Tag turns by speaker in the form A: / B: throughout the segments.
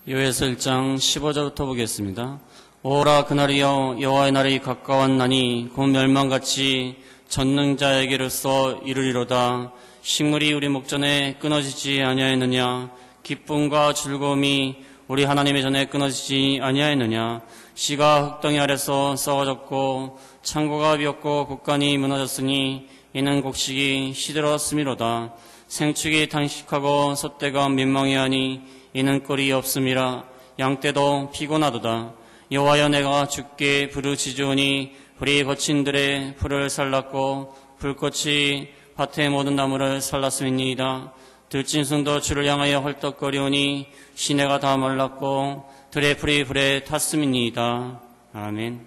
A: 요에서 1장 15절부터 보겠습니다. 오라 그날이여 여호와의 날이 가까웠나니 곧 멸망같이 전능자에게로서 이르리로다. 식물이 우리 목전에 끊어지지 아니하였느냐. 기쁨과 즐거움이 우리 하나님의 전에 끊어지지 아니하였느냐. 씨가 흙덩이 아래서 썩어졌고 창고가 비었고 곡간이 무너졌으니 이는 곡식이 시들었음이로다. 생축이 탄식하고 솥대가 민망해하니 이는 꿀이 없음이라. 양떼도 피곤하도다. 여호와여 내가 주께 부르짖으오니 불이 거친 들에 풀을 살랐고 불꽃이 밭의 모든 나무를 살랐음이니이다. 들짐승도 주를 향하여 헐떡거리오니 시내가 다 말랐고 들의 풀이 불에 탔음이니이다. 아멘.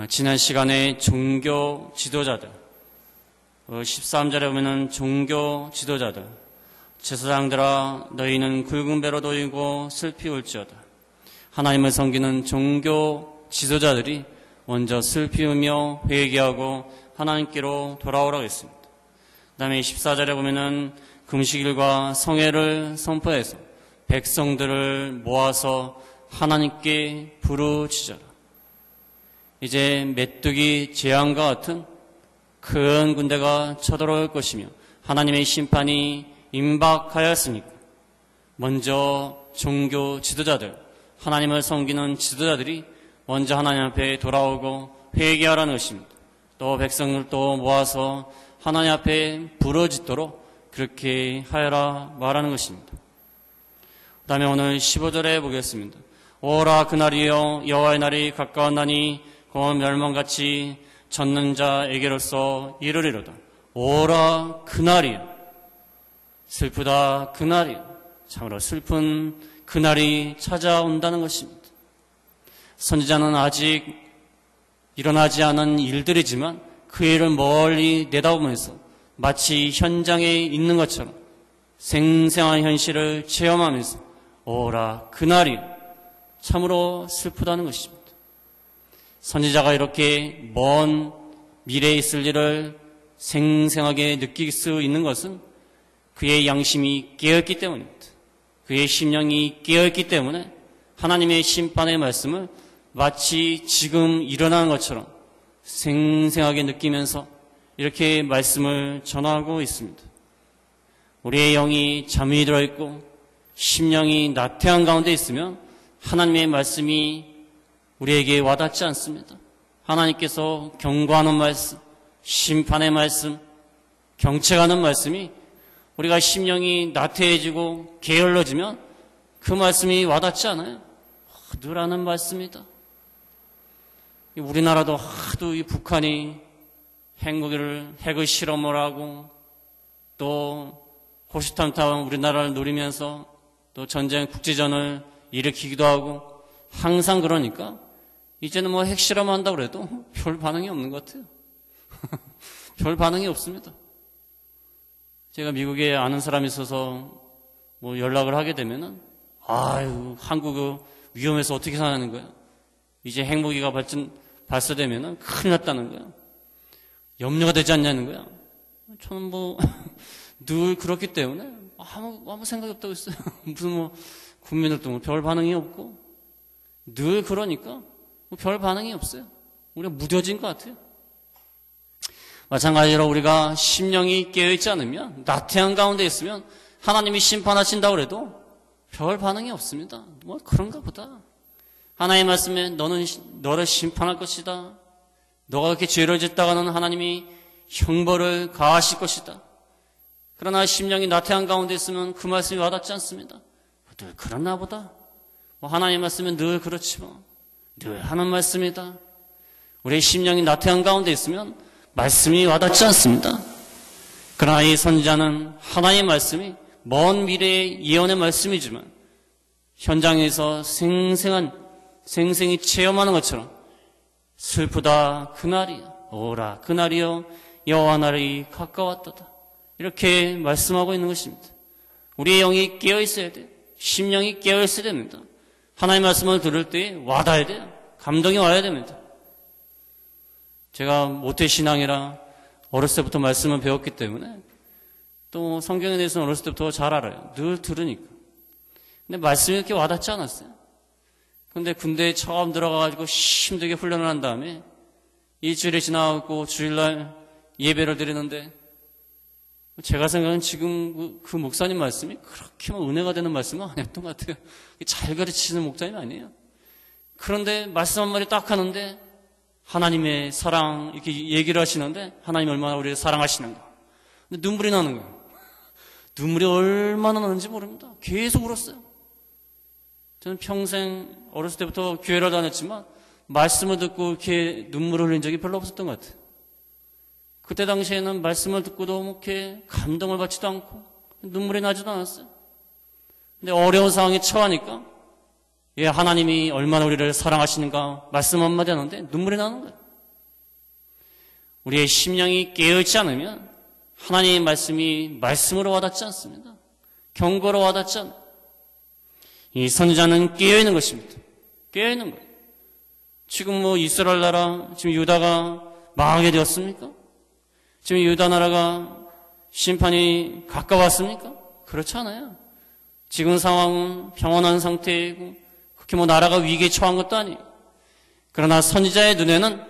A: 지난 시간에 종교 지도자들 13절에 보면은 종교 지도자들 제사장들아 너희는 굵은 배로 도이고 슬피 울지어다. 하나님을 섬기는 종교 지도자들이 먼저 슬피 울며 회개하고 하나님께로 돌아오라고 했습니다. 그 다음에 14절에 보면은 금식일과 성회를 선포해서 백성들을 모아서 하나님께 부르짖어라. 이제 메뚜기 재앙과 같은 큰 군대가 쳐들어올 것이며 하나님의 심판이 임박하였으니까 먼저 종교 지도자들, 하나님을 섬기는 지도자들이 먼저 하나님 앞에 돌아오고 회개하라는 것입니다. 또 백성들도 모아서 하나님 앞에 부르짖도록 그렇게 하여라 말하는 것입니다. 그 다음에 오늘 15절에 보겠습니다. 오라 그날이여 여호와의 날이 가까웠나니 곧 멸망같이 전능자에게로서 이르리로다. 오라 그날이여. 슬프다 그날이요. 참으로 슬픈 그날이 찾아온다는 것입니다. 선지자는 아직 일어나지 않은 일들이지만 그 일을 멀리 내다보면서 마치 현장에 있는 것처럼 생생한 현실을 체험하면서 오라 그날이요. 참으로 슬프다는 것입니다. 선지자가 이렇게 먼 미래에 있을 일을 생생하게 느낄 수 있는 것은 그의 양심이 깨어있기 때문입니다. 그의 심령이 깨어있기 때문에 하나님의 심판의 말씀을 마치 지금 일어나는 것처럼 생생하게 느끼면서 이렇게 말씀을 전하고 있습니다. 우리의 영이 잠이 들어있고 심령이 나태한 가운데 있으면 하나님의 말씀이 우리에게 와닿지 않습니다. 하나님께서 경고하는 말씀, 심판의 말씀, 경책하는 말씀이 우리가 심령이 나태해지고 게을러지면 그 말씀이 와닿지 않아요. 늘 하는 말씀이다. 우리나라도 하도 이 북한이 핵을 실험을 하고 또 호시탐탐 우리나라를 노리면서 또 전쟁 국제전을 일으키기도 하고 항상 그러니까 이제는 뭐 핵실험 한다고 그래도 별 반응이 없는 것 같아요. 별 반응이 없습니다. 제가 미국에 아는 사람이 있어서 뭐 연락을 하게 되면은 아유 한국은 위험해서 어떻게 사는 거야? 이제 핵무기가 발사되면은 큰일 났다는 거야. 염려가 되지 않냐는 거야. 저는 뭐 늘 그렇기 때문에 아무 생각이 없다고 했어요. 무슨 뭐 국민들도 뭐 별 반응이 없고 늘 그러니까 뭐 별 반응이 없어요. 우리가 무뎌진 것 같아요. 마찬가지로 우리가 심령이 깨어있지 않으면 나태한 가운데 있으면 하나님이 심판하신다고 해도 별 반응이 없습니다. 뭐 그런가 보다. 하나님의 말씀에 너를 심판할 것이다. 너가 그렇게 죄를 짓다가는 하나님이 형벌을 가하실 것이다. 그러나 심령이 나태한 가운데 있으면 그 말씀이 와닿지 않습니다. 늘 그러나 보다. 뭐 하나님의 말씀은 늘 그렇지 뭐. 늘 하는 말씀이다. 우리의 심령이 나태한 가운데 있으면 말씀이 와닿지 않습니다. 그러나 이 선지자는 하나님의 말씀이 먼 미래의 예언의 말씀이지만 현장에서 생생히 체험하는 것처럼 슬프다 그날이야. 오라 그날이여 여호와 날이 가까웠도다. 이렇게 말씀하고 있는 것입니다. 우리의 영이 깨어있어야 돼요. 심령이 깨어있어야 됩니다. 하나님의 말씀을 들을 때 와닿아야 돼요. 감동이 와야 됩니다. 제가 모태신앙이라 어렸을 때부터 말씀을 배웠기 때문에 또 성경에 대해서는 어렸을 때부터 잘 알아요. 늘 들으니까. 근데 말씀이 이렇게 와닿지 않았어요. 근데 군대에 처음 들어가가지고 힘들게 훈련을 한 다음에 일주일이 지나고 주일날 예배를 드리는데 제가 생각하는 지금 그 목사님 말씀이 그렇게 은혜가 되는 말씀은 아니었던 것 같아요. 잘 가르치시는 목사님 아니에요. 그런데 말씀 한마디 딱 하는데 하나님의 사랑 이렇게 얘기를 하시는데 하나님 얼마나 우리를 사랑하시는가. 근데 눈물이 나는 거예요. 눈물이 얼마나 나는지 모릅니다. 계속 울었어요. 저는 평생 어렸을 때부터 교회를 다녔지만 말씀을 듣고 이렇게 눈물을 흘린 적이 별로 없었던 것 같아요. 그때 당시에는 말씀을 듣고도 이렇게 감동을 받지도 않고 눈물이 나지도 않았어요. 근데 어려운 상황에 처하니까 하나님이 얼마나 우리를 사랑하시는가 말씀 한마디 하는데 눈물이 나는 거예요. 우리의 심령이 깨어있지 않으면 하나님의 말씀이 말씀으로 와닿지 않습니다. 경고로 와닿지 않아요. 이 선지자는 깨어있는 것입니다. 깨어있는 거예요. 지금 이스라엘 나라, 지금 유다가 망하게 되었습니까? 지금 유다 나라가 심판이 가까웠습니까? 그렇지 않아요. 지금 상황은 평온한 상태이고 그렇게 나라가 위기에 처한 것도 아니에요. 그러나 선지자의 눈에는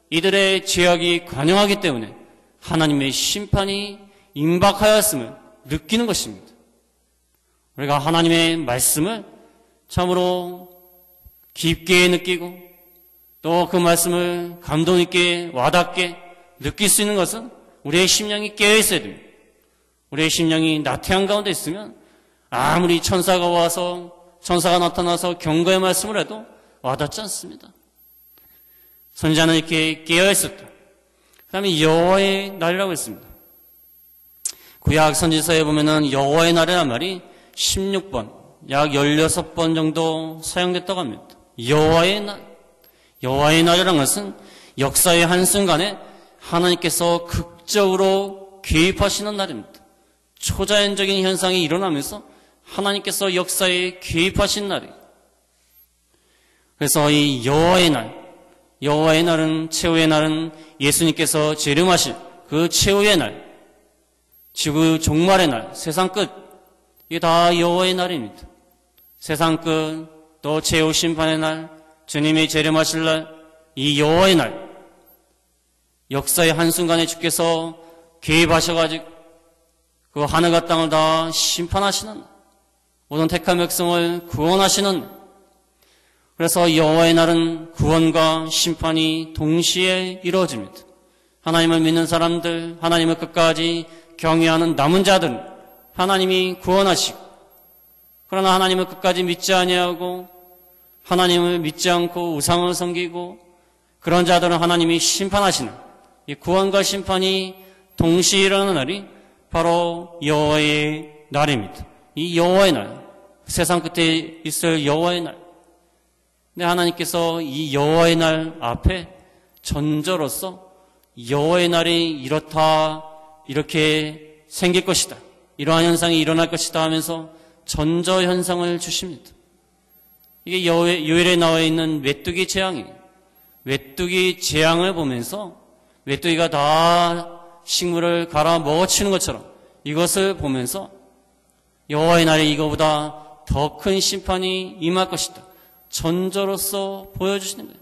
A: 이들의 죄악이 관영하기 때문에 하나님의 심판이 임박하였음을 느끼는 것입니다. 우리가 하나님의 말씀을 참으로 깊게 느끼고 또 그 말씀을 감동 있게 와닿게 느낄 수 있는 것은 우리의 심령이 깨어 있어야 됩니다. 우리의 심령이 나태한 가운데 있으면 아무리 천사가 나타나서 경고의 말씀을 해도 와닿지 않습니다. 선지자는 이렇게 깨어 있었다. 그 다음에 여호와의 날이라고 했습니다. 구약 선지서에 보면은 여호와의 날이라는 말이 16번, 약 16번 정도 사용됐다고 합니다. 여호와의 날. 여호와의 날이라는 것은 역사의 한순간에 하나님께서 극적으로 개입하시는 날입니다. 초자연적인 현상이 일어나면서 하나님께서 역사에 개입하신 날이에요. 그래서 이 여호와의 날은 최후의 날은 예수님께서 재림하실 그 최후의 날, 지구 종말의 날, 세상 끝, 이게 다 여호와의 날입니다. 세상 끝, 또 최후 심판의 날, 주님이 재림하실 날, 이 여호와의 날, 역사의 한순간에 주께서 개입하셔가지고 그 하늘과 땅을 다 심판하시는 날, 모든 택한 백성을 구원하시는 날. 그래서 여호와의 날은 구원과 심판이 동시에 이루어집니다. 하나님을 믿는 사람들, 하나님을 끝까지 경외하는 남은 자들은 하나님이 구원하시고, 그러나 하나님을 끝까지 믿지 아니하고 하나님을 믿지 않고 우상을 섬기고 그런 자들은 하나님이 심판하시는 이 구원과 심판이 동시에 일어나는 날이 바로 여호와의 날입니다. 이 여호와의 날, 세상 끝에 있을 여호와의 날. 근데 하나님께서 이 여호와의 날 앞에 전저로서 여호와의 날이 이렇다, 이렇게 생길 것이다, 이러한 현상이 일어날 것이다 하면서 전저 현상을 주십니다. 이게 요엘에 나와 있는 메뚜기 재앙이에요. 메뚜기 재앙을 보면서 메뚜기가 다 식물을 갈아 먹어치는 것처럼 이것을 보면서 여호와의 날에 이거보다 더 큰 심판이 임할 것이다, 전저로서 보여주시는 거예요.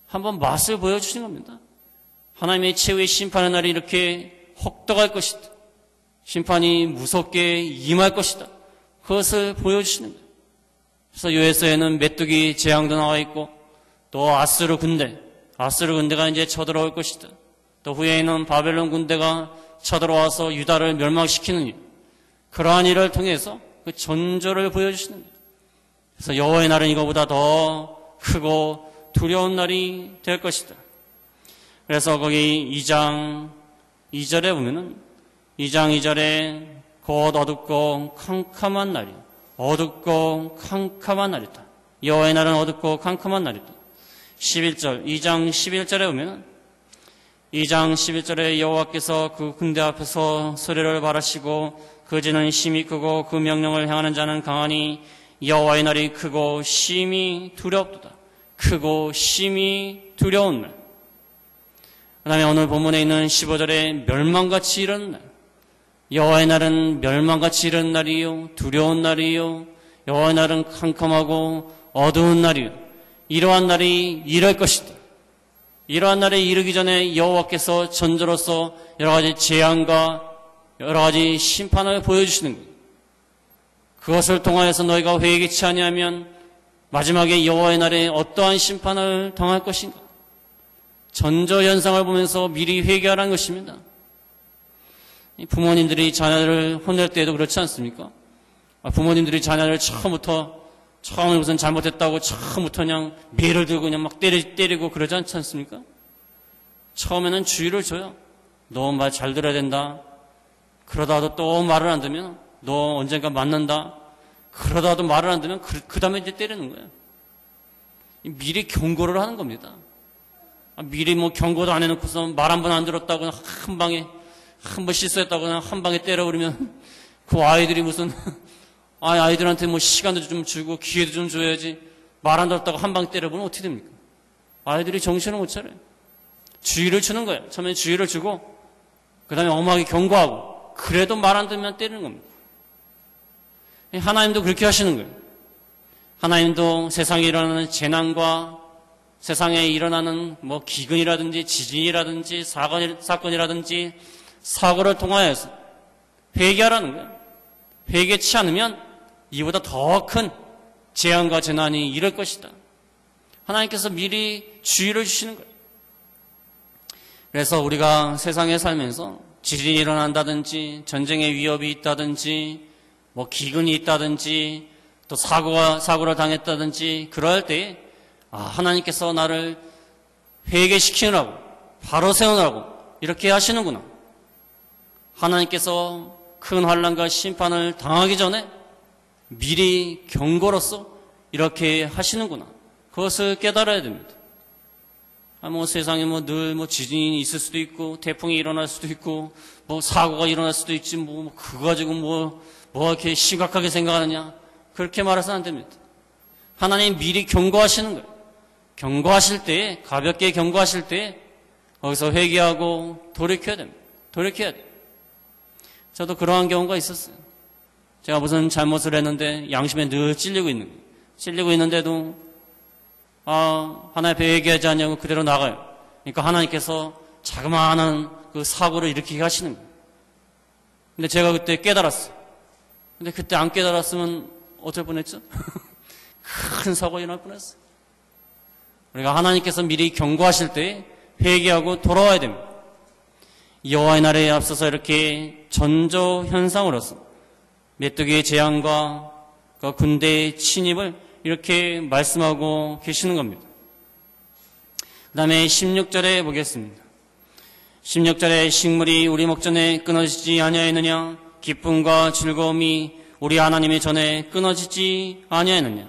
A: 한번 맛을 보여주시는 겁니다. 하나님의 최후의 심판의 날이 이렇게 혹독할 것이다, 심판이 무섭게 임할 것이다, 그것을 보여주시는 거예요. 그래서 요에서에는 메뚜기 재앙도 나와 있고 또 아스르 군대가 이제 쳐들어올 것이다. 또 후에는 바벨론 군대가 쳐들어와서 유다를 멸망시키는 일, 그러한 일을 통해서 그 전조를 보여주시는 거예요. 그래서 여호와의 날은 이거보다 더 크고 두려운 날이 될 것이다. 그래서 거기 2장 2절에 보면은 2장 2절에 곧 어둡고 캄캄한 날이, 어둡고 캄캄한 날이다. 여호와의 날은 어둡고 캄캄한 날이다. 11절, 2장 11절에 보면 2장 11절에 여호와께서 그 군대 앞에서 소리를 바라시고 그 지는 심히 크고 그 명령을 행하는 자는 강하니 여호와의 날이 크고 심히 두렵도다. 크고 심히 두려운 날. 그 다음에 오늘 본문에 있는 15절에 멸망같이 이르는 날. 여호와의 날은 멸망같이 이르는 날이요, 두려운 날이요, 여호와의 날은 캄캄하고 어두운 날이요 이러한 날이 이럴 것이다. 이러한 날에 이르기 전에 여호와께서 전조로서 여러 가지 재앙과 여러 가지 심판을 보여주시는 거예요. 그것을 통하여서 너희가 회개치 아니하면 마지막에 여호와의 날에 어떠한 심판을 당할 것인가? 전조 현상을 보면서 미리 회개하라는 것입니다. 부모님들이 자녀를 혼낼 때에도 그렇지 않습니까? 부모님들이 자녀를 처음에 무슨 잘못했다고 처음부터 그냥 매를 들고 그냥 막 때리고 그러지 않지 않습니까? 처음에는 주의를 줘요. 너 말 잘 들어야 된다. 그러다가도 또 말을 안 듣면 너 언젠가 맞는다. 그러다가도 말을 안 듣면 그 다음에 이제 때리는 거예요. 미리 경고를 하는 겁니다. 미리 뭐 경고도 안 해놓고서 말 한 번 안 들었다고 한 번 실수했다고 한 방에 때려버리면 그 아이들이 무슨 아이들한테 뭐 시간도 좀 주고 기회도 좀 줘야지 말 안 들었다고 한 방 때려보면 어떻게 됩니까? 아이들이 정신을 못 차려요. 주의를 주는 거예요. 처음에 주의를 주고 그 다음에 엄하게 경고하고 그래도 말 안 들으면 때리는 겁니다. 하나님도 그렇게 하시는 거예요. 하나님도 세상에 일어나는 재난과 세상에 일어나는 뭐 기근이라든지 지진이라든지 사건이라든지 사고를 통하여서 회개하라는 거예요. 회개치 않으면 이보다 더 큰 재앙과 재난이 이럴 것이다. 하나님께서 미리 주의를 주시는 거예요. 그래서 우리가 세상에 살면서 지진이 일어난다든지 전쟁의 위협이 있다든지 뭐 기근이 있다든지 또 사고를 당했다든지 그럴 때 하나님께서 나를 회개시키느라고 바로 세우느라고 이렇게 하시는구나. 하나님께서 큰 환난과 심판을 당하기 전에 미리 경고로서 이렇게 하시는구나. 그것을 깨달아야 됩니다. 뭐 세상에 늘 지진이 있을 수도 있고 태풍이 일어날 수도 있고 뭐 사고가 일어날 수도 있지 그거 가지고 뭐 이렇게 심각하게 생각하느냐 그렇게 말해서는 안 됩니다. 하나님 미리 경고하시는 거예요. 경고하실 때 가볍게 경고하실 때 거기서 회개하고 돌이켜야 됩니다. 돌이켜야 돼요. 저도 그러한 경우가 있었어요. 제가 무슨 잘못을 했는데 양심에 늘 찔리고 있는 거예요. 찔리고 있는데도 하나님 앞에 회개하지 않냐고 그대로 나가요. 그러니까 하나님께서 자그마한 그 사고를 일으키게 하시는 거예요. 근데 제가 그때 깨달았어요. 근데 그때 안 깨달았으면 어쩔 뻔했죠? 큰 사고가 일어날 뻔했어요. 우리가 하나님께서 미리 경고하실 때 회개하고 돌아와야 됩니다. 여호와의 날에 앞서서 이렇게 전조 현상으로서 메뚜기의 재앙과 그 군대의 침입을 이렇게 말씀하고 계시는 겁니다. 그 다음에 16절에 보겠습니다. 16절에 식물이 우리 목전에 끊어지지 아니하였느냐 기쁨과 즐거움이 우리 하나님의 전에 끊어지지 아니하였느냐.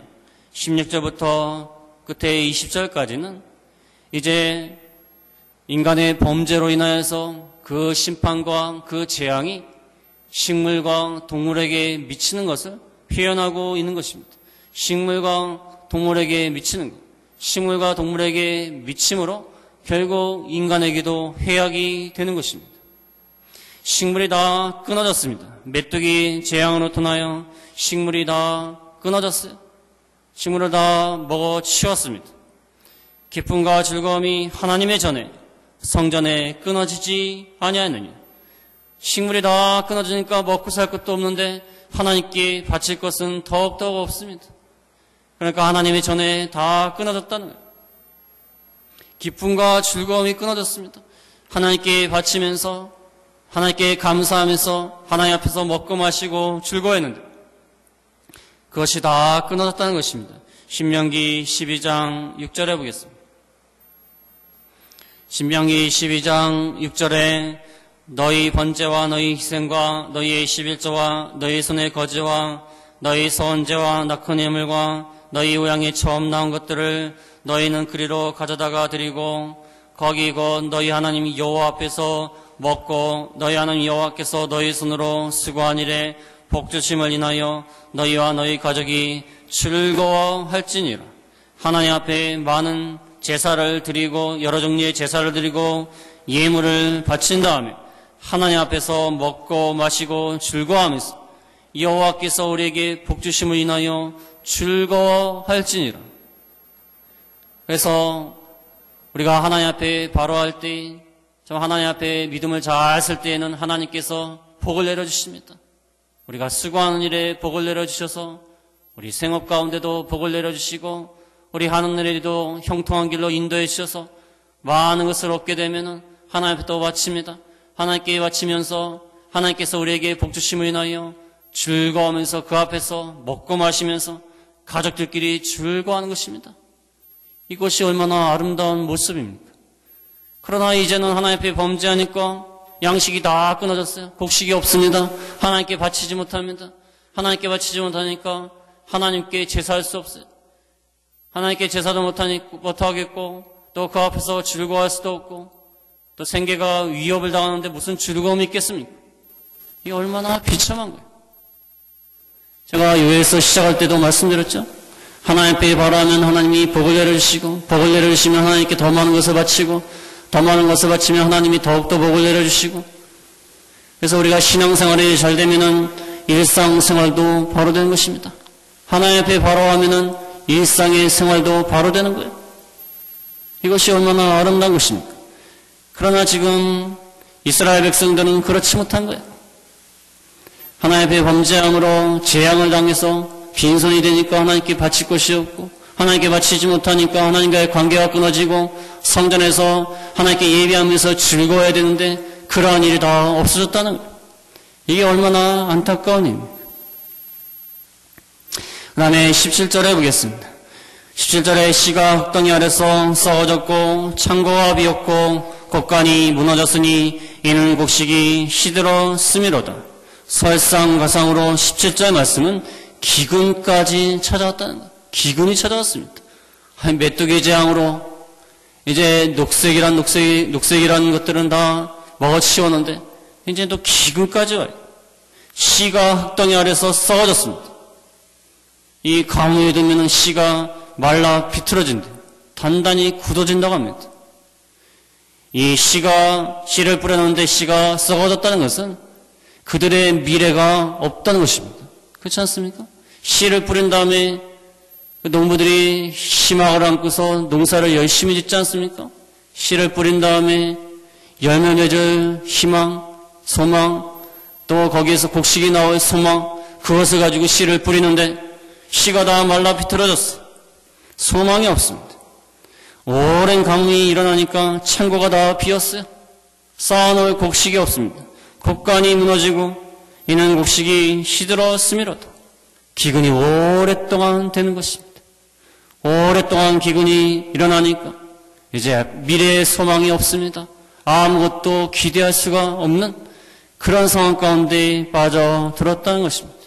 A: 16절부터 끝에 20절까지는 이제 인간의 범죄로 인하여서 그 심판과 그 재앙이 식물과 동물에게 미치는 것을 표현하고 있는 것입니다. 식물과 동물에게 미치는 것. 식물과 동물에게 미침으로 결국 인간에게도 해악이 되는 것입니다. 식물이 다 끊어졌습니다. 메뚜기 재앙으로 통하여 식물이 다 끊어졌어요. 식물을 다 먹어치웠습니다. 기쁨과 즐거움이 하나님의 전에 성전에 끊어지지 아니하였느냐. 식물이 다 끊어지니까 먹고 살 것도 없는데 하나님께 바칠 것은 더욱더 없습니다. 그러니까 하나님의 전에 다 끊어졌다는 거예요. 기쁨과 즐거움이 끊어졌습니다. 하나님께 바치면서 하나님께 감사하면서 하나님 앞에서 먹고 마시고 즐거워했는데 그것이 다 끊어졌다는 것입니다. 신명기 12장 6절에 보겠습니다. 신명기 12장 6절에 너희 번제와 너희 희생과 너희의 11조와 너희 손의 거지와 너희 소원제와 낙헌 예물과 너희 우양이 처음 나온 것들을 너희는 그리로 가져다가 드리고 거기 곧 너희 하나님 여호와 앞에서 먹고 너희 하나님 여호와께서 너희 손으로 수고한 일에 복주심을 인하여 너희와 너희 가족이 즐거워할지니라. 하나님 앞에 많은 제사를 드리고 여러 종류의 제사를 드리고 예물을 바친 다음에 하나님 앞에서 먹고 마시고 즐거워하면서 여호와께서 우리에게 복주심을 인하여 즐거워할지니라. 그래서 우리가 하나님 앞에 바로할 때, 하나님 앞에 믿음을 잘 쓸 때에는 하나님께서 복을 내려주십니다. 우리가 수고하는 일에 복을 내려주셔서 우리 생업 가운데도 복을 내려주시고 우리 하는 일에도 형통한 길로 인도해 주셔서 많은 것을 얻게 되면 하나님 앞에 또 바칩니다. 하나님께 바치면서 하나님께서 우리에게 복주심을 인하여 즐거워하면서 그 앞에서 먹고 마시면서 가족들끼리 즐거워하는 것입니다. 이것이 얼마나 아름다운 모습입니까? 그러나 이제는 하나님 앞에 범죄하니까 양식이 다 끊어졌어요. 곡식이 없습니다. 하나님께 바치지 못합니다. 하나님께 바치지 못하니까 하나님께 제사할 수 없어요. 하나님께 제사도 못하겠고 또 그 앞에서 즐거워할 수도 없고 또 생계가 위협을 당하는데 무슨 즐거움이 있겠습니까? 이게 얼마나 비참한 거예요. 제가 요에서 시작할 때도 말씀드렸죠. 하나님 앞에 바라면 하나님이 복을 내려주시고 복을 내려주시면 하나님께 더 많은 것을 바치고 더 많은 것을 바치면 하나님이 더욱더 복을 내려주시고 그래서 우리가 신앙생활이 잘 되면은 일상생활도 바로 되는 것입니다. 하나님 앞에 바로하면은 일상의 생활도 바로 되는 거예요. 이것이 얼마나 아름다운 것입니까? 그러나 지금 이스라엘 백성들은 그렇지 못한 거예요. 하나님 앞에 범죄함으로 재앙을 당해서 빈손이 되니까 하나님께 바칠 것이 없고 하나님께 바치지 못하니까 하나님과의 관계가 끊어지고 성전에서 하나님께 예배하면서 즐거워야 되는데 그러한 일이 다 없어졌다는 거예요. 이게 얼마나 안타까운 일입니까? 그 다음에 17절에 보겠습니다. 17절에 씨가 흙덩이 아래서 썩어졌고 창고가 비었고 곡간이 무너졌으니 이는 곡식이 시들어 스미로다. 설상가상으로 17절 말씀은 기근까지 찾아왔다는 거예요. 기근이 찾아왔습니다. 메뚜기 재앙으로 이제 녹색이란 것들은 다 먹어치웠는데 이제 또 기근까지 와요. 씨가 흙덩이 아래서 썩어졌습니다. 이 가뭄에 들면 씨가 말라 비틀어진대. 단단히 굳어진다고 합니다. 이 씨를 뿌려놓는데 씨가 썩어졌다는 것은 그들의 미래가 없다는 것입니다. 그렇지 않습니까? 씨를 뿌린 다음에 농부들이 희망을 안고서 농사를 열심히 짓지 않습니까? 씨를 뿌린 다음에 열매 맺을 희망, 소망, 또 거기에서 곡식이 나올 소망, 그것을 가지고 씨를 뿌리는데 씨가 다 말라 비틀어졌어. 소망이 없습니다. 오랜 가뭄이 일어나니까 창고가 다 비었어요. 쌓아놓을 곡식이 없습니다. 곡간이 무너지고 이는 곡식이 시들어 스미로다. 기근이 오랫동안 되는 것입니다. 오랫동안 기근이 일어나니까 이제 미래의 소망이 없습니다. 아무것도 기대할 수가 없는 그런 상황 가운데 빠져들었다는 것입니다.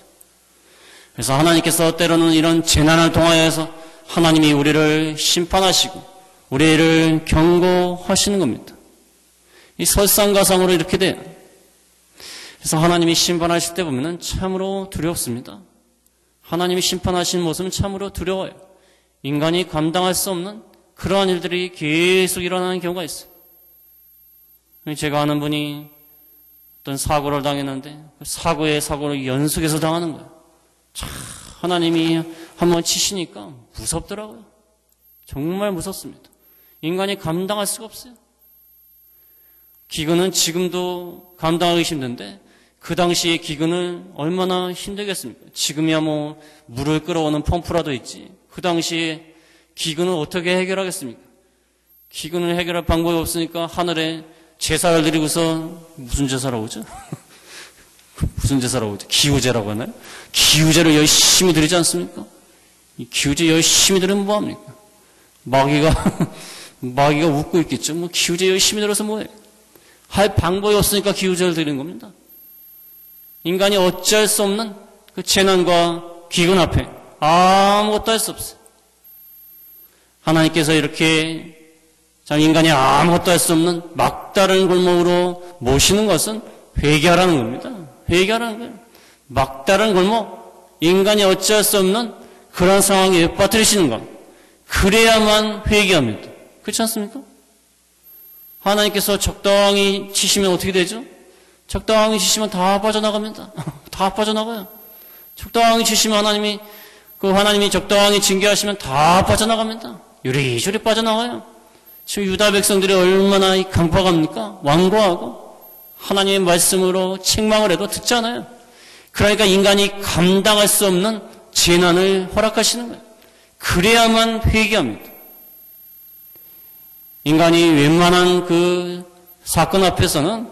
A: 그래서 하나님께서 때로는 이런 재난을 통하여서 하나님이 우리를 심판하시고 우리를 경고하시는 겁니다. 이 설상가상으로 이렇게 돼요. 그래서 하나님이 심판하실 때 보면 참으로 두렵습니다. 하나님이 심판하시는 모습은 참으로 두려워요. 인간이 감당할 수 없는 그러한 일들이 계속 일어나는 경우가 있어요. 제가 아는 분이 어떤 사고를 당했는데 그 사고를 연속해서 당하는 거예요. 참 하나님이 한번 치시니까 무섭더라고요. 정말 무섭습니다. 인간이 감당할 수가 없어요. 기근은 지금도 감당하기 힘든데 그 당시의 기근은 얼마나 힘들겠습니까? 지금이야 뭐 물을 끌어오는 펌프라도 있지. 그 당시에 기근은 어떻게 해결하겠습니까? 기근을 해결할 방법이 없으니까 하늘에 제사를 드리고서 무슨 제사라고 하죠? 무슨 제사라고 하죠? 기우제라고 하나요? 기우제를 열심히 드리지 않습니까? 이 기우제 열심히 드리면 뭐합니까? 마귀가 웃고 있겠죠. 뭐 기우제 열심히 들어서 뭐해? 할 방법이 없으니까 기우제를 드리는 겁니다. 인간이 어찌할 수 없는 그 재난과 기근 앞에 아무것도 할 수 없어요. 하나님께서 이렇게 인간이 아무것도 할 수 없는 막다른 골목으로 모시는 것은 회개하라는 겁니다. 회개하라는 거예요. 막다른 골목, 인간이 어찌할 수 없는 그런 상황에 빠뜨리시는 것. 그래야만 회개합니다. 그렇지 않습니까? 하나님께서 적당히 치시면 어떻게 되죠? 적당히 치시면 다 빠져나갑니다. 다 빠져나가요. 적당히 치시면 하나님이 적당히 징계하시면 다 빠져나갑니다. 요리조리 빠져나가요. 지금 유다 백성들이 얼마나 강박합니까? 완고하고 하나님의 말씀으로 책망을 해도 듣잖아요. 그러니까 인간이 감당할 수 없는 재난을 허락하시는 거예요. 그래야만 회개합니다. 인간이 웬만한 그 사건 앞에서는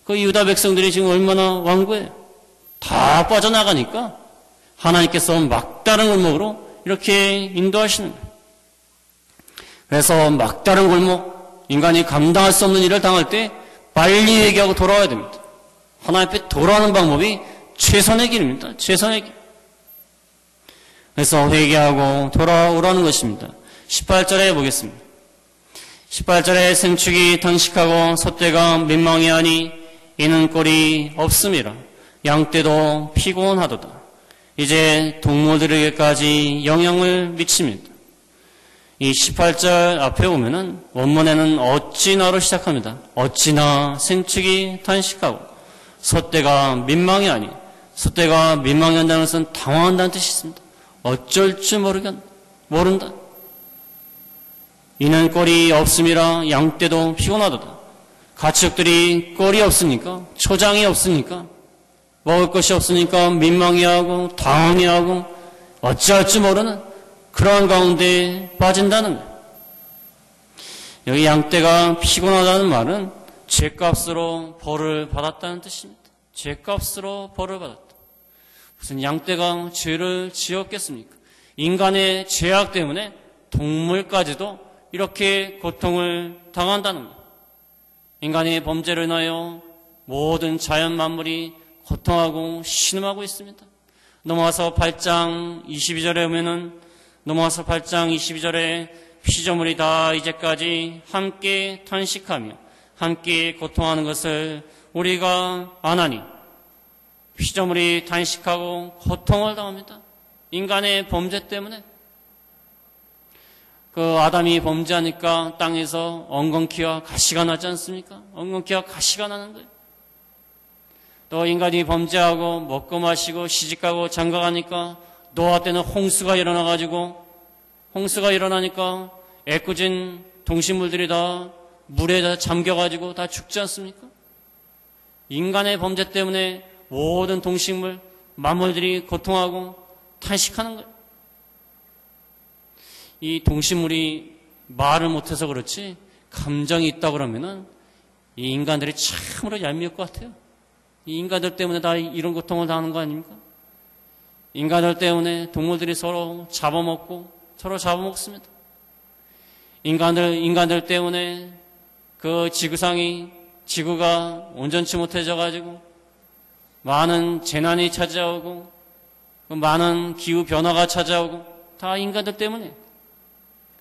A: 그 유다 백성들이 지금 얼마나 완고해요. 다 빠져나가니까 하나님께서 막다른 골목으로 이렇게 인도하시는 거예요. 그래서 막다른 골목, 인간이 감당할 수 없는 일을 당할 때 빨리 회개하고 돌아와야 됩니다. 하나님 앞에 돌아오는 방법이 최선의 길입니다. 최선의 길. 그래서 회개하고 돌아오라는 것입니다. 18절에 보겠습니다. 18절에 생축이 단식하고 솥대가 민망해하니 이는 꼴이 없음이라. 양떼도 피곤하도다. 이제 동물들에게까지 영향을 미칩니다. 이 18절 앞에 보면은 원문에는 어찌나로 시작합니다. 어찌나 생축이 단식하고 솥대가 민망해하니. 솥대가 민망해한다는 것은 당황한다는 뜻이 있습니다. 어쩔 줄 모른다. 이는 꼴이 없음이라. 양떼도 피곤하도다. 가축들이 꼴이 없으니까, 초장이 없으니까, 먹을 것이 없으니까 민망해하고 당황해하고 어찌할 줄 모르는 그러한 가운데 빠진다는 거예요. 여기 양떼가 피곤하다는 말은 죄값으로 벌을 받았다는 뜻입니다. 죄값으로 벌을 받았다. 무슨 양떼가 죄를 지었겠습니까? 인간의 죄악 때문에 동물까지도 이렇게 고통을 당한다는 거예요. 인간의 범죄로 인하여 모든 자연 만물이 고통하고 신음하고 있습니다. 넘어와서 8장 22절에 보면은 넘어와서 8장 22절에 피조물이 다 이제까지 함께 탄식하며 함께 고통하는 것을 우리가 아나니. 피조물이 탄식하고 고통을 당합니다. 인간의 범죄 때문에. 그 아담이 범죄하니까 땅에서 엉겅퀴와 가시가 나지 않습니까? 엉겅퀴와 가시가 나는 거예요. 또 인간이 범죄하고 먹고 마시고 시집가고 장가가니까 노아 때는 홍수가 일어나니까 애꿎은 동식물들이 다 물에 다 잠겨가지고 다 죽지 않습니까? 인간의 범죄 때문에 모든 동식물, 만물들이 고통하고 탄식하는 거예요. 이 동식물이 말을 못해서 그렇지 감정이 있다 그러면은 이 인간들이 참으로 얄미울 것 같아요. 이 인간들 때문에 다 이런 고통을 당하는 거 아닙니까? 인간들 때문에 동물들이 서로 잡아먹습니다. 인간들 때문에 그 지구가 온전치 못해져가지고 많은 재난이 찾아오고 많은 기후 변화가 찾아오고 다 인간들 때문에.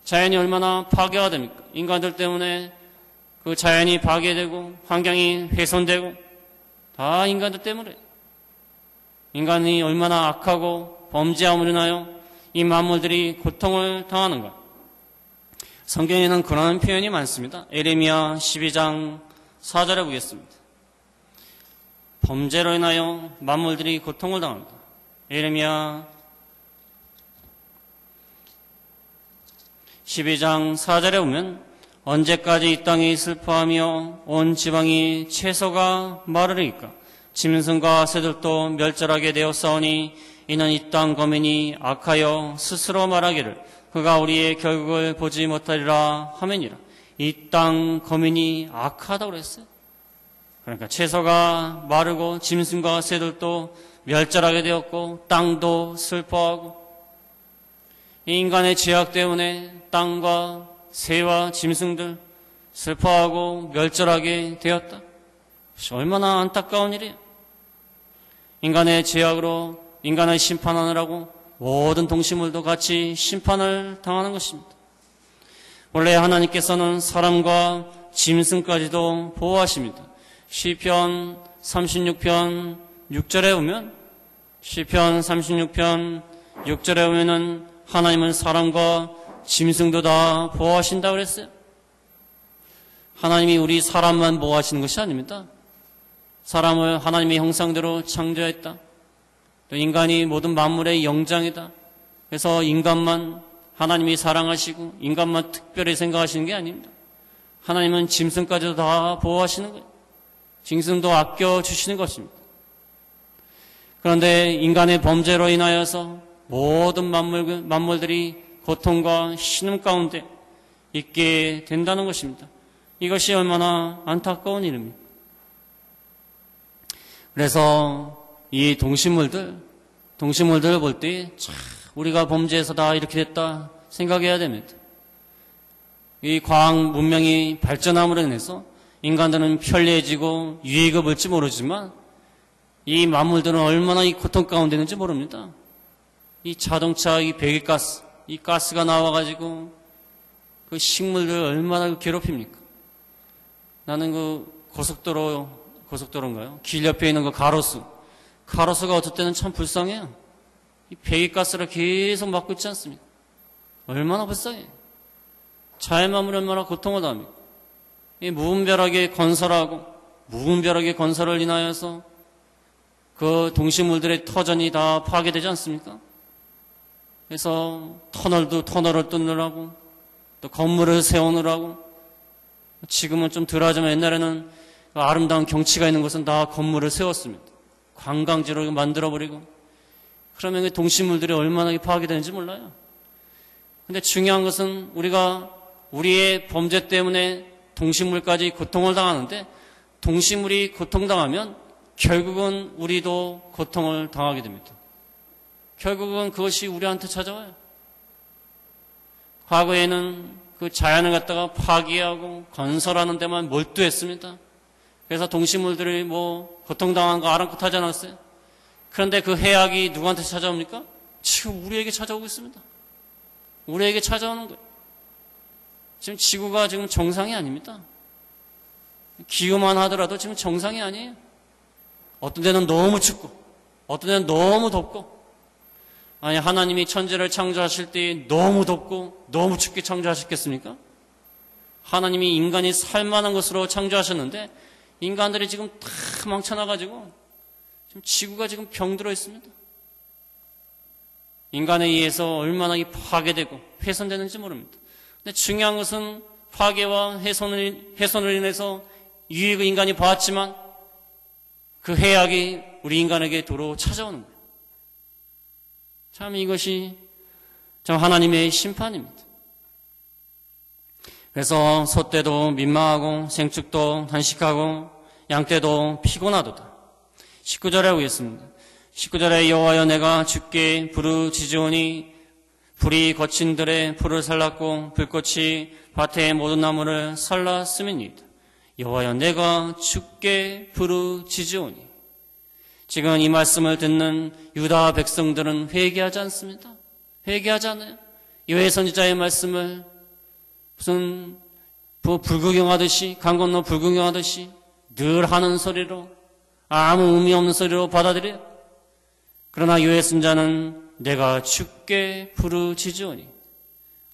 A: 자연이 얼마나 파괴가 됩니까? 인간들 때문에 그 자연이 파괴되고 환경이 훼손되고 다 인간들 때문에. 인간이 얼마나 악하고 범죄함으로 인하여 이 만물들이 고통을 당하는가. 성경에는 그런 표현이 많습니다. 에레미야 12장 4절에 보겠습니다. 범죄로 인하여 만물들이 고통을 당합니다. 에레미야 12장 4절에 보면 언제까지 이 땅이 슬퍼하며 온 지방이 채소가 마르리까? 짐승과 새들도 멸절하게 되었사오니 이는 이 땅 거민이 악하여 스스로 말하기를 그가 우리의 결국을 보지 못하리라 하매니라. 이 땅 거민이 악하다고 그랬어요. 그러니까 채소가 마르고 짐승과 새들도 멸절하게 되었고 땅도 슬퍼하고 이 인간의 죄악 때문에 땅과 새와 짐승들 슬퍼하고 멸절하게 되었다. 얼마나 안타까운 일이에요. 인간의 죄악으로 인간을 심판하느라고 모든 동식물도 같이 심판을 당하는 것입니다. 원래 하나님께서는 사람과 짐승까지도 보호하십니다. 시편 36편 6절에 보면 시편 36편 6절에 보면은 하나님은 사람과 짐승도 다 보호하신다고 그랬어요. 하나님이 우리 사람만 보호하시는 것이 아닙니다. 사람을 하나님의 형상대로 창조했다. 또 인간이 모든 만물의 영장이다. 그래서 인간만 하나님이 사랑하시고 인간만 특별히 생각하시는 게 아닙니다. 하나님은 짐승까지도 다 보호하시는 거예요. 짐승도 아껴주시는 것입니다. 그런데 인간의 범죄로 인하여서 모든 만물들이 고통과 신음 가운데 있게 된다는 것입니다. 이것이 얼마나 안타까운 일입니까? 그래서 이 동식물들을 볼 때 우리가 범죄해서 다 이렇게 됐다 생각해야 됩니다. 이 과학 문명이 발전함으로 인해서 인간들은 편리해지고 유익을 볼지 모르지만 이 만물들은 얼마나 이 고통 가운데 있는지 모릅니다. 이 자동차, 이 배기가스, 이 가스가 나와가지고 그 식물들 얼마나 괴롭힙니까? 나는 그 고속도로인가요? 길 옆에 있는 그 가로수가 어떨 때는 참 불쌍해요. 이 배기가스를 계속 막고 있지 않습니까? 얼마나 불쌍해요. 자연 만물이 얼마나 고통을 당합니까? 이 무분별하게 건설을 인하여서 그 동식물들의 터전이 다 파괴되지 않습니까? 그래서 터널을 뚫느라고 또 건물을 세우느라고 지금은 좀 덜하지만 옛날에는 아름다운 경치가 있는 곳은 다 건물을 세웠습니다. 관광지로 만들어버리고 그러면 그 동식물들이 얼마나 파괴되는지 몰라요. 근데 중요한 것은 우리의 범죄 때문에 동식물까지 고통을 당하는데 동식물이 고통당하면 결국은 우리도 고통을 당하게 됩니다. 결국은 그것이 우리한테 찾아와요. 과거에는 그 자연을 갖다가 파괴하고 건설하는 데만 몰두했습니다. 그래서 동식물들이 고통당한 거 아랑곳하지 않았어요. 그런데 그 해악이 누구한테 찾아옵니까? 지금 우리에게 찾아오고 있습니다. 우리에게 찾아오는 거예요. 지금 지구가 지금 정상이 아닙니다. 기후만 하더라도 지금 정상이 아니에요. 어떤 데는 너무 춥고 어떤 데는 너무 덥고 아니 하나님이 천지를 창조하실 때 너무 덥고 너무 춥게 창조하셨겠습니까? 하나님이 인간이 살만한 것으로 창조하셨는데 인간들이 지금 다 망쳐나가지고 지금 지구가 지금 병들어 있습니다. 인간에 의해서 얼마나 파괴되고 훼손되는지 모릅니다. 근데 중요한 것은 파괴와 훼손을 인해서 유익을 인간이 보았지만 그 해악이 우리 인간에게 도로 찾아오는 거예요. 참 이것이 참 하나님의 심판입니다. 그래서 소떼도 민망하고 생축도 단식하고 양떼도 피곤하도다. 19절에 보겠습니다. 19절에 여호와여 내가 주께 부르짖으오니 불이 거친 들에 풀을 살랐고 불꽃이 밭의 모든 나무를 살랐음이니이다. 여호와여 내가 주께 부르짖으오니 지금 이 말씀을 듣는 유다 백성들은 회개하지 않습니다. 회개하지 않아요. 요엘 선지자의 말씀을 무슨 불구경하듯이 강 건너 불구경하듯이 늘 하는 소리로 아무 의미 없는 소리로 받아들여요. 그러나 요엘 선지자는 내가 주께 부르짖으오니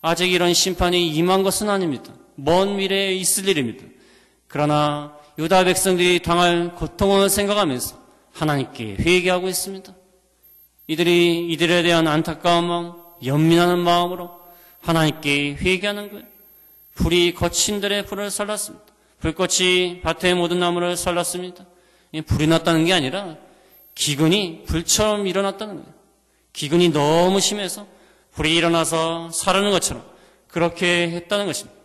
A: 아직 이런 심판이 임한 것은 아닙니다. 먼 미래에 있을 일입니다. 그러나 유다 백성들이 당할 고통을 생각하면서 하나님께 회개하고 있습니다. 이들에 대한 안타까운 마음, 연민하는 마음으로 하나님께 회개하는 거예요. 불이 거친 들의 풀을 살랐습니다. 불꽃이 밭의 모든 나무를 살랐습니다. 불이 났다는 게 아니라 기근이 불처럼 일어났다는 거예요. 기근이 너무 심해서 불이 일어나서 사르는 것처럼 그렇게 했다는 것입니다.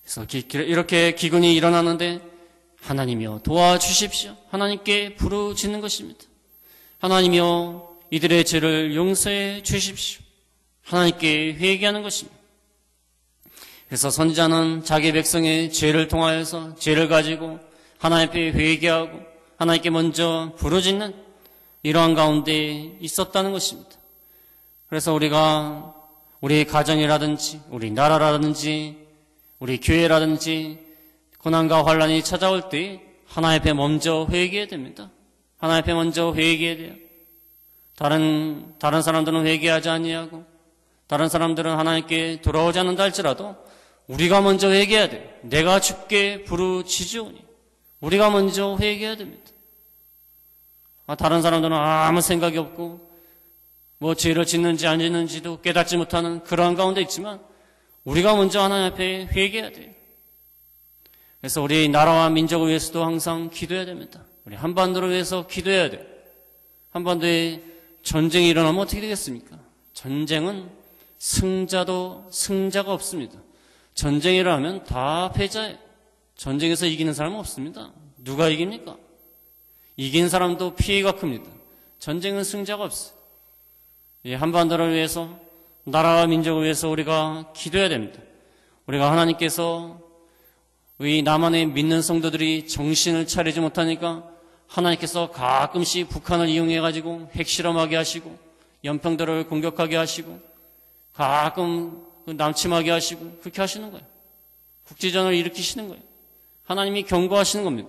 A: 그래서 이렇게 기근이 일어나는데 하나님이여 도와주십시오. 하나님께 부르짖는 것입니다. 하나님이여 이들의 죄를 용서해 주십시오. 하나님께 회개하는 것입니다. 그래서 선지자는 자기 백성의 죄를 통하여서 죄를 가지고 하나님 앞에 회개하고 하나님께 먼저 부르짖는 이러한 가운데 있었다는 것입니다. 그래서 우리가 우리 가정이라든지 우리 나라라든지 우리 교회라든지 고난과 환란이 찾아올 때 하나님 앞에 먼저 회개해야 됩니다. 하나님 앞에 먼저 회개해야 돼요. 다른 사람들은 회개하지 아니하고 다른 사람들은 하나님께 돌아오지 않는다 할지라도 우리가 먼저 회개해야 돼요. 내가 주께 부르짖으오니 우리가 먼저 회개해야 됩니다. 다른 사람들은 아무 생각이 없고 뭐 죄를 짓는지 안 짓는지도 깨닫지 못하는 그러한 가운데 있지만 우리가 먼저 하나님 앞에 회개해야 돼요. 그래서 우리 나라와 민족을 위해서도 항상 기도해야 됩니다. 우리 한반도를 위해서 기도해야 돼요. 한반도에 전쟁이 일어나면 어떻게 되겠습니까? 전쟁은 승자가 없습니다. 전쟁이 일어나면 다 패자예요. 전쟁에서 이기는 사람은 없습니다. 누가 이깁니까? 이긴 사람도 피해가 큽니다. 전쟁은 승자가 없어요. 이 한반도를 위해서, 나라와 민족을 위해서 우리가 기도해야 됩니다. 우리가 하나님께서 이 남한의 믿는 성도들이 정신을 차리지 못하니까 하나님께서 가끔씩 북한을 이용해가지고 핵실험하게 하시고 연평도를 공격하게 하시고 가끔 남침하게 하시고 그렇게 하시는 거예요. 국지전을 일으키시는 거예요. 하나님이 경고하시는 겁니다.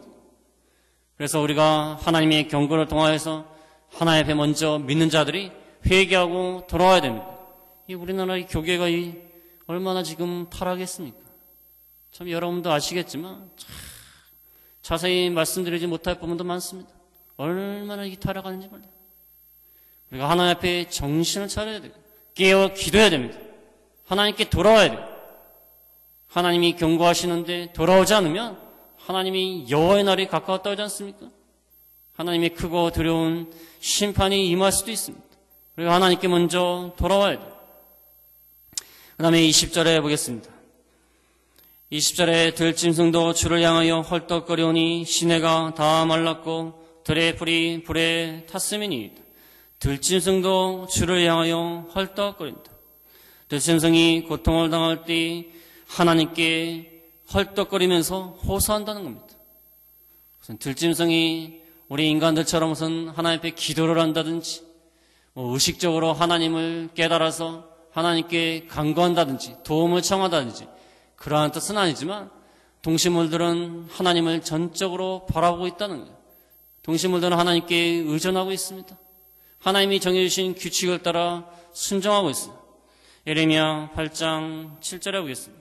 A: 그래서 우리가 하나님의 경고를 통하여서 하나님 앞에 먼저 믿는 자들이 회개하고 돌아와야 됩니다. 이 우리나라의 교계가 얼마나 지금 타락했습니까? 참 여러분도 아시겠지만 자세히 말씀드리지 못할 부분도 많습니다. 얼마나 이 타락하는지 몰라요. 우리가 하나님 앞에 정신을 차려야 돼요. 깨어 기도해야 됩니다. 하나님께 돌아와야 돼요. 하나님이 경고하시는데 돌아오지 않으면 하나님이 여호와의 날이 가까웠다 하지 않습니까? 하나님의 크고 두려운 심판이 임할 수도 있습니다. 우리가 하나님께 먼저 돌아와야 돼요. 그 다음에 20절에 보겠습니다. 20절에 들짐승도 주를 향하여 헐떡거리오니 시내가 다 말랐고 들의 풀이 불에 탔음이니 들짐승도 주를 향하여 헐떡거린다. 들짐승이 고통을 당할 때 하나님께 헐떡거리면서 호소한다는 겁니다. 무슨 들짐승이 우리 인간들처럼 무슨 하나님 앞에 기도를 한다든지 의식적으로 하나님을 깨달아서 하나님께 간구한다든지 도움을 청하다든지 그러한 뜻은 아니지만 동식물들은 하나님을 전적으로 바라보고 있다는 거예요. 동식물들은 하나님께 의존하고 있습니다. 하나님이 정해주신 규칙을 따라 순종하고 있어요. 예레미야 8장 7절에 보겠습니다.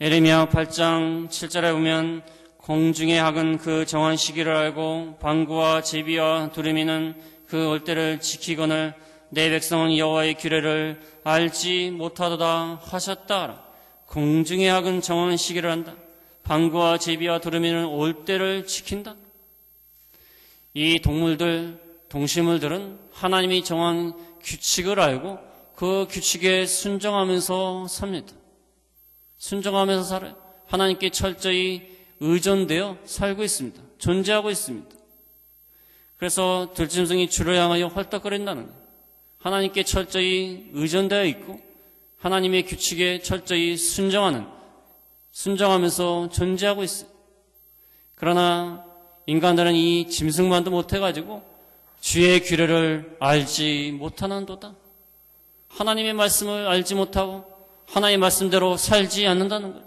A: 예레미야 8장 7절에 보면 공중의 학은 그 정한 시기를 알고 방구와 제비와 두루미는 그 얼때를 지키거늘 내 백성은 여호와의 규례를 알지 못하도다 하셨다. 공중의 학은 정한 시기를 안다. 방구와 제비와 두루미는 올때를 지킨다. 이 동식물들은 하나님이 정한 규칙을 알고 그 규칙에 순종하면서 삽니다. 순종하면서 살아요. 하나님께 철저히 의존되어 살고 있습니다. 존재하고 있습니다. 그래서 들짐승이 주를 향하여 헐떡거린다는 거예요. 하나님께 철저히 의존되어 있고 하나님의 규칙에 철저히 순종하면서 존재하고 있어요. 그러나 인간들은 이 짐승만도 못해가지고 주의 규례를 알지 못하는도다. 하나님의 말씀을 알지 못하고 하나님의 말씀대로 살지 않는다는 거예요.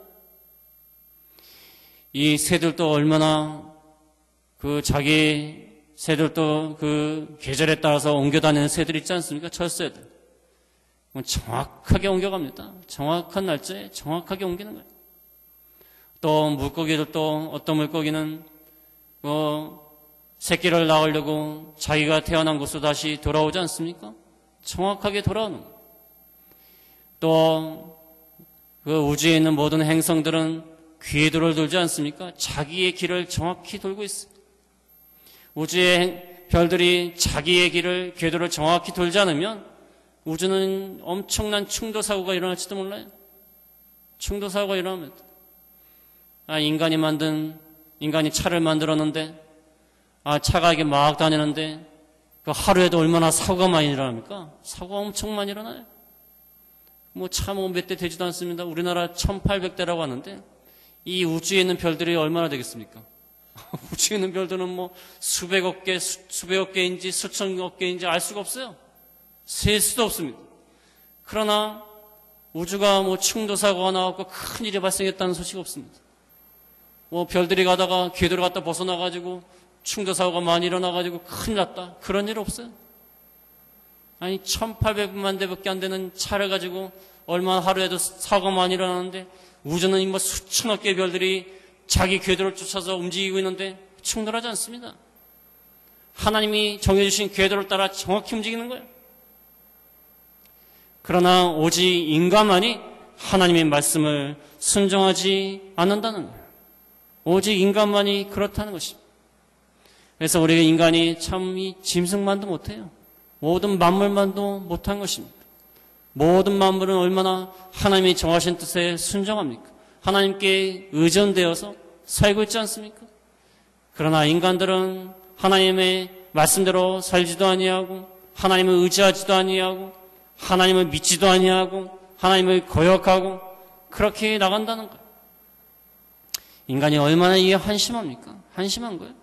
A: 이 새들도 얼마나 자기 새들도 그 계절에 따라서 옮겨다니는 새들 있지 않습니까? 철새들. 정확하게 옮겨갑니다. 정확한 날짜에 정확하게 옮기는 거예요. 또 물고기들도 어떤 물고기는 새끼를 낳으려고 자기가 태어난 곳으로 다시 돌아오지 않습니까? 정확하게 돌아오는 거예요. 또 그 우주에 있는 모든 행성들은 궤도를 돌지 않습니까? 자기의 길을 정확히 돌고 있어요. 우주의 별들이 자기의 궤도를 정확히 돌지 않으면 우주는 엄청난 충돌사고가 일어날지도 몰라요. 충돌사고가 일어납니다. 인간이 차를 만들었는데, 차가 이게 막 다니는데, 그 하루에도 얼마나 사고가 많이 일어납니까? 사고가 엄청 많이 일어나요. 차 몇 대 되지도 않습니다. 우리나라 1800대라고 하는데, 이 우주에 있는 별들이 얼마나 되겠습니까? 우주에 있는 별들은 수백억 개인지 수천억 개인지 알 수가 없어요. 셀 수도 없습니다. 그러나 우주가 충돌사고가 나왔고 큰 일이 발생했다는 소식이 없습니다. 별들이 가다가 궤도를 갖다 벗어나가지고 충돌사고가 많이 일어나가지고 큰일 났다. 그런 일 없어요. 1800만 대밖에 안 되는 차를 가지고 얼마나 하루에도 사고가 많이 일어나는데 우주는 수천억 개의 별들이 자기 궤도를 쫓아서 움직이고 있는데 충돌하지 않습니다. 하나님이 정해주신 궤도를 따라 정확히 움직이는 거예요. 그러나 오직 인간만이 하나님의 말씀을 순종하지 않는다는 거예요. 오직 인간만이 그렇다는 것입니다. 그래서 우리가 인간이 참 이 짐승만도 못해요. 모든 만물만도 못한 것입니다. 모든 만물은 얼마나 하나님이 정하신 뜻에 순종합니까? 하나님께 의존되어서 살고 있지 않습니까? 그러나 인간들은 하나님의 말씀대로 살지도 아니하고 하나님을 의지하지도 아니하고 하나님을 믿지도 아니하고 하나님을 거역하고 그렇게 나간다는 거예요. 인간이 얼마나 이게 한심합니까? 한심한 거예요.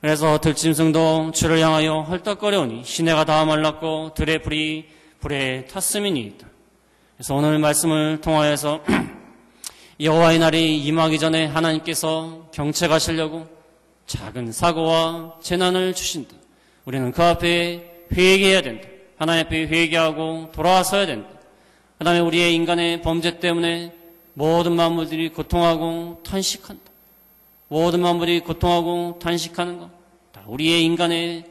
A: 그래서 들짐승도 주를 향하여 헐떡거려오니 시내가 다 말랐고 들의 불이 불에 탔음이니이다. 그래서 오늘 말씀을 통하여서 여호와의 날이 임하기 전에 하나님께서 경책하시려고 작은 사고와 재난을 주신다. 우리는 그 앞에 회개해야 된다. 하나님 앞에 회개하고 돌아서야 된다. 그 다음에 우리의 인간의 범죄 때문에 모든 만물들이 고통하고 탄식한다. 모든 만물이 고통하고 탄식하는 것. 다 우리의 인간의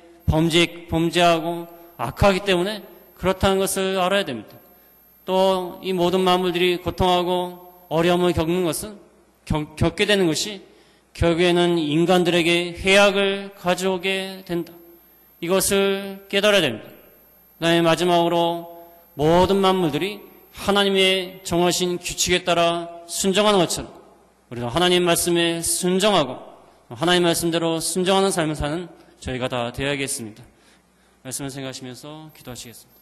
A: 범죄하고 악하기 때문에 그렇다는 것을 알아야 됩니다. 또 이 모든 만물들이 고통하고 어려움을 겪는 것은 겪게 되는 것이 결국에는 인간들에게 해악을 가져오게 된다. 이것을 깨달아야 됩니다. 그 다음에 마지막으로 모든 만물들이 하나님의 정하신 규칙에 따라 순종하는 것처럼 우리도 하나님 말씀에 순종하고 하나님 말씀대로 순종하는 삶을 사는 저희가 다 되어야겠습니다. 말씀을 생각하시면서 기도하시겠습니다.